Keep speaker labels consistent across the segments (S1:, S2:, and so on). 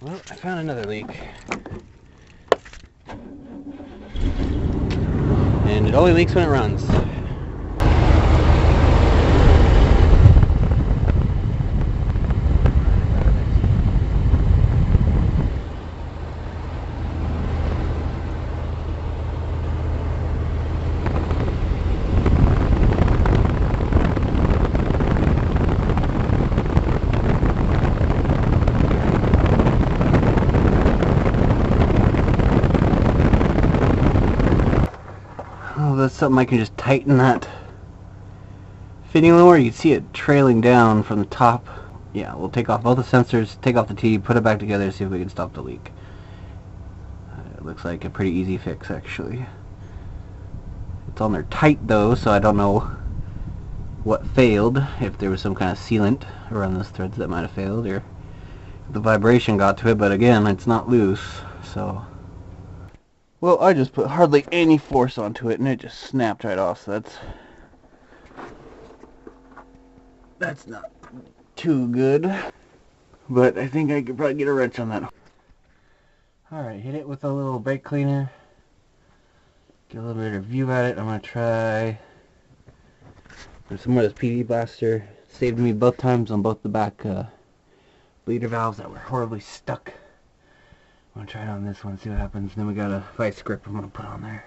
S1: Well, I found another leak. And it only leaks when it runs. That's something I can just tighten that fitting lower. You can see it trailing down from the top. Yeah, we'll take off both the sensors, take off the T, put it back together, see if we can stop the leak. It looks like a pretty easy fix, actually. It's on there tight though, so I don't know what failed, if there was some kind of sealant around those threads that might have failed, or the vibration got to it, but again, it's not loose, so... Well, I just put hardly any force onto it, and it just snapped right off, so that's not too good. But I think I could probably get a wrench on that. Alright, hit it with a little brake cleaner. Get a little bit of view at it. I'm going to try... There's some more of this PV blaster. Saved me both times on both the back bleeder valves that were horribly stuck. I'm going to try it on this one, see what happens. Then we got a vice grip I'm going to put on there.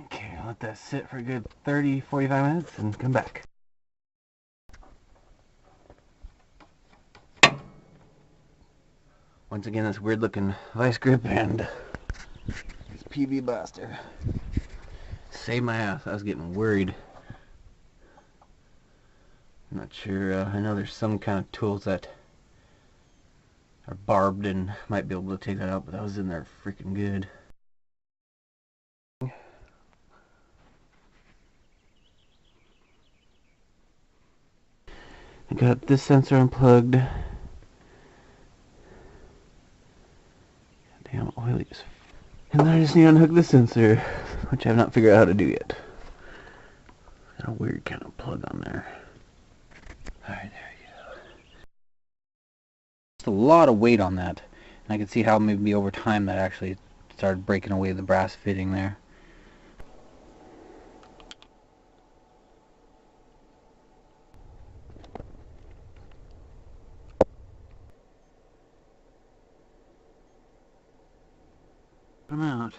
S1: Okay, I'll let that sit for a good 30-45 minutes and come back. Once again, this weird looking vice grip and this PV blaster. Saved my ass. I was getting worried. I'm not sure. I know there's some kind of tools that are barbed and might be able to take that out, but that was in there freaking good. I got this sensor unplugged. Damn oily. And then I just need to unhook this sensor, which I have not figured out how to do yet. Got a weird kind of plug on there. Alright, there you go. Just a lot of weight on that. And I can see how maybe over time that actually started breaking away the brass fitting there. Put them out.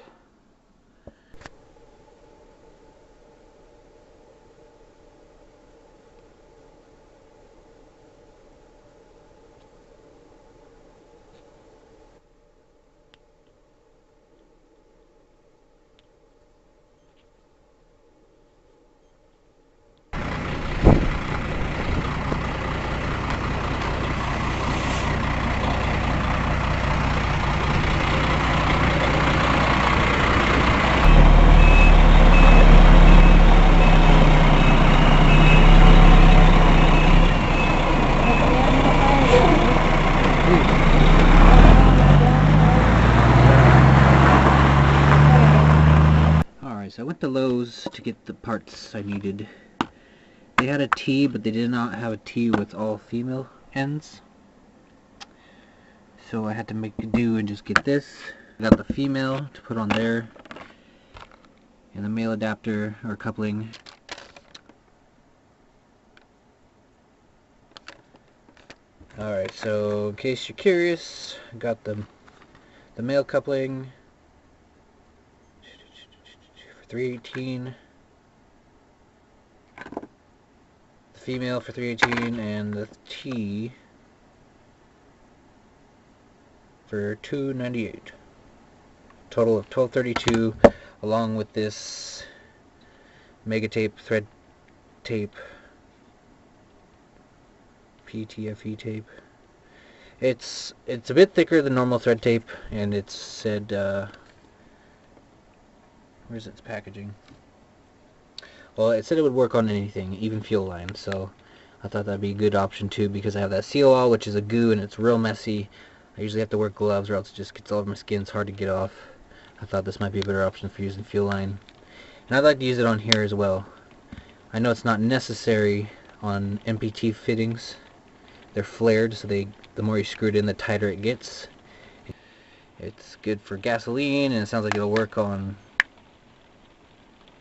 S1: So I went to Lowe's to get the parts I needed. They had a T, but they did not have a T with all female ends. So I had to make do and just get this. I got the female to put on there, and the male adapter or coupling. Alright, so in case you're curious, I got the male coupling for $318, the female for $318, and the T for $298. Total of $1232, along with this mega tape, thread tape, PTFE tape. It's a bit thicker than normal thread tape, and it said where's its packaging? Well, it said it would work on anything, even fuel lines, so I thought that'd be a good option too, because I have that seal all, which is a goo, and it's real messy. I usually have to wear gloves or else it just gets all over my skin. It's hard to get off. I thought this might be a better option for using fuel line. And I'd like to use it on here as well. I know it's not necessary on MPT fittings. They're flared, so the more you screw it in, the tighter it gets. It's good for gasoline, and it sounds like it'll work on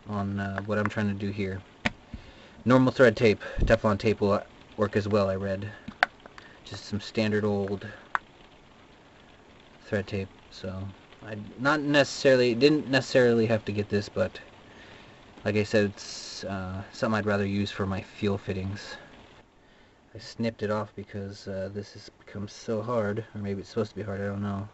S1: what I'm trying to do here. Normal thread tape, Teflon tape will work as well, I read. Just some standard old thread tape. So I didn't necessarily have to get this, but like I said, it's something I'd rather use for my fuel fittings. I snipped it off because this has become so hard, or maybe it's supposed to be hard, I don't know.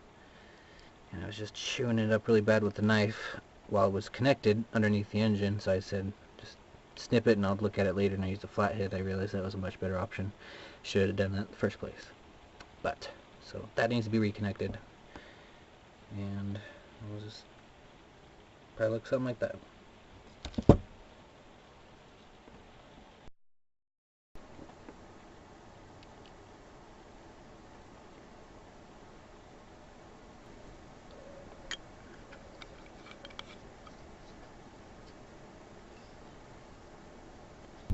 S1: And I was just chewing it up really bad with the knife while it was connected underneath the engine, so I said just snip it and I'll look at it later, and I used a flathead. I realized that was a much better option. Should have done that in the first place. But, so that needs to be reconnected. And we'll just probably look something like that.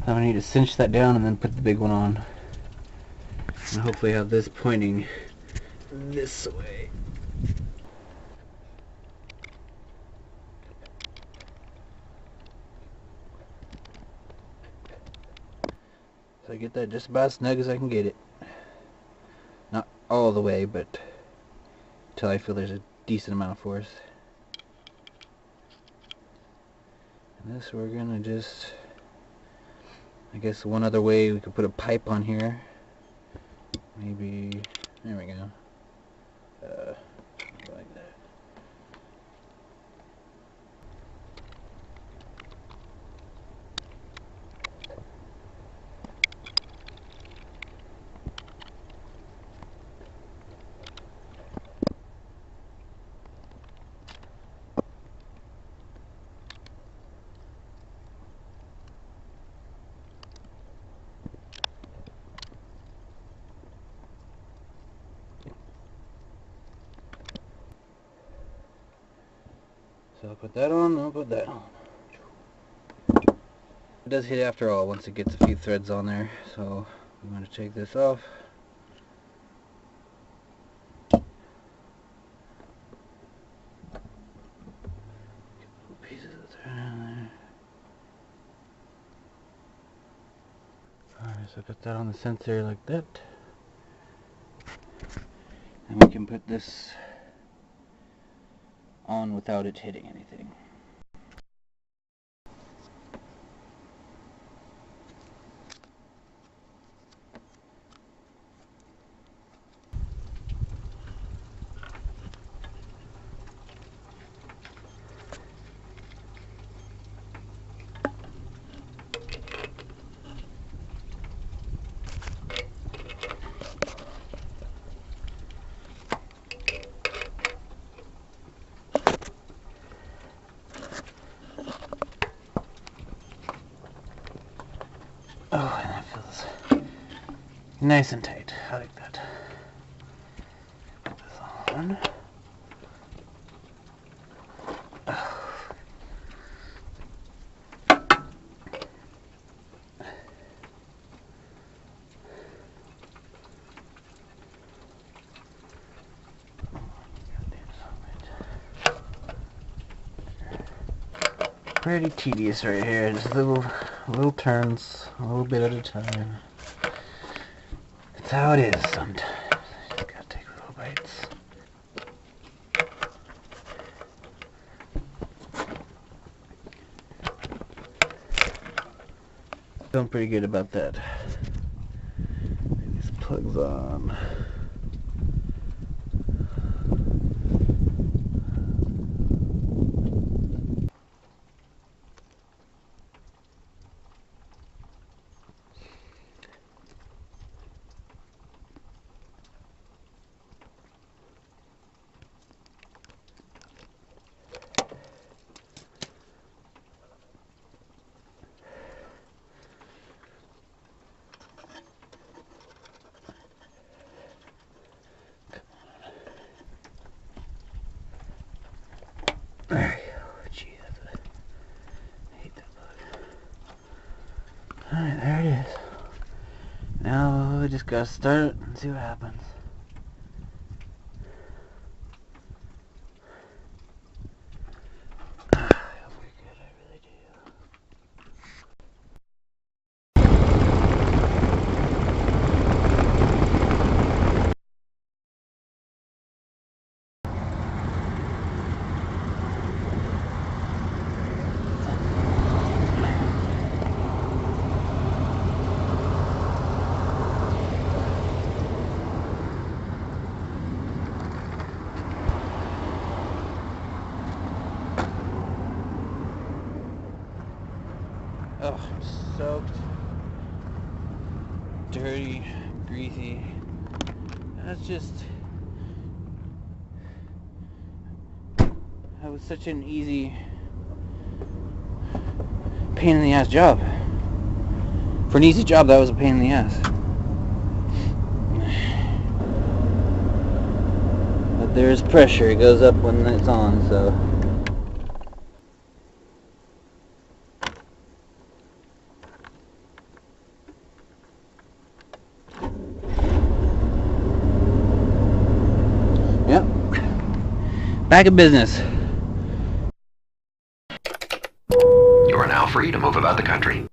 S1: I'm going to need to cinch that down and then put the big one on. And hopefully have this pointing this way. So I get that just about as snug as I can get it. Not all the way, but until I feel there's a decent amount of force. And this we're going to just... I guess one other way we could put a pipe on here. Maybe, there we go. Like that. So I'll put that on, I'll put that on. It does hit after all once it gets a few threads on there, so I'm going to take this off. Pieces of thread on there. Alright, so I put that on the sensor like that. And we can put this on without it hitting anything. Oh, and that feels nice and tight. I like that. Put this on. Pretty tedious right here, just little turns, a little bit at a time. That's how it is sometimes. You just gotta take little bites. Feeling pretty good about that. These plugs on. Alright, there it is. Now we just gotta start it and see what happens. I hope we're good, I really do. Oh, I'm soaked, dirty, greasy. That's just, that was such an easy, pain in the ass job. For an easy job, that was a pain in the ass. But there's pressure, it goes up when it's on, so. Yep. Back in business.
S2: You are now free to move about the country.